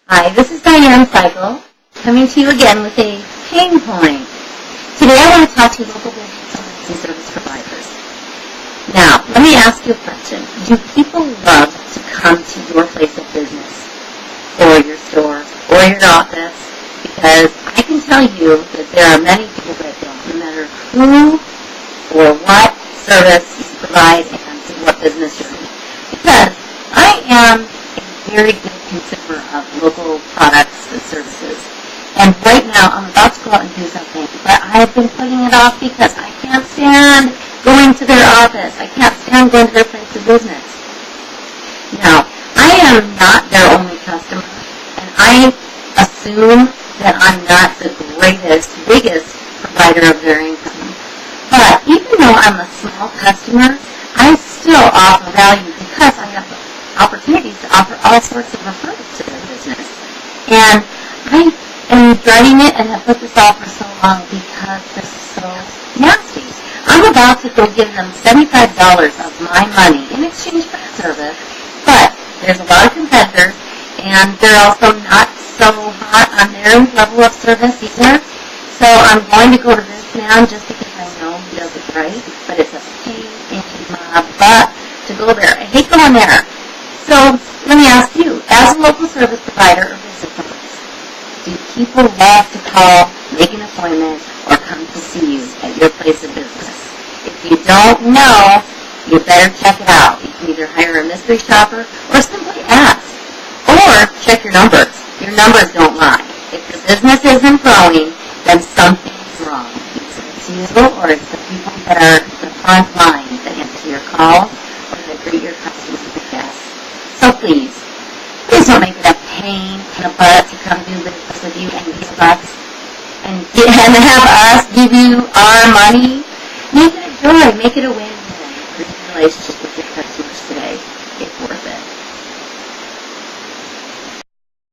Hi, this is Diane Seigel, coming to you again with a pain point. Today I want to talk to local business owners and service providers. Now, let me ask you a question. Do people love to come to your place of business, or your store, or your office? Because I can tell you that there are many people that don't, no matter who or what service you provide and what business you're in. Because I am a very good consumer of local products and services. And right now, I'm about to go out and do something, but I've been putting it off because I can't stand going to their office. I can't stand going to their place of business. Now, I am not their only customer, and I assume that I'm not the greatest, biggest provider of their income. But even though I'm a small customer, I still offer value because I have opportunities to offer all sorts of referrals to their business. And I am dreading it and have put this off for so long because they're so nasty. I'm about to go give them $75 of my money in exchange for the service, but there's a lot of competitors, and they're also not so hot on their level of service either. So I'm going to go to this man just because I know he does it right, but it's a pain in my butt to go there. I hate going there. So let me ask you, as a local service provider or business owner, do people love to call, make an appointment, or come to see you at your place of business? If you don't know, you better check it out. You can either hire a mystery shopper or simply ask. Or check your numbers. Your numbers don't lie. If your business isn't growing, then something's wrong. Either it's you or it's the people that are the front line that answer your calls or that greet your customers with guests. So please don't make it a pain in the butt to come do business with you and give us and have us give you our money. Make it a joy. Make it a win-win. Create a relationship with your customers.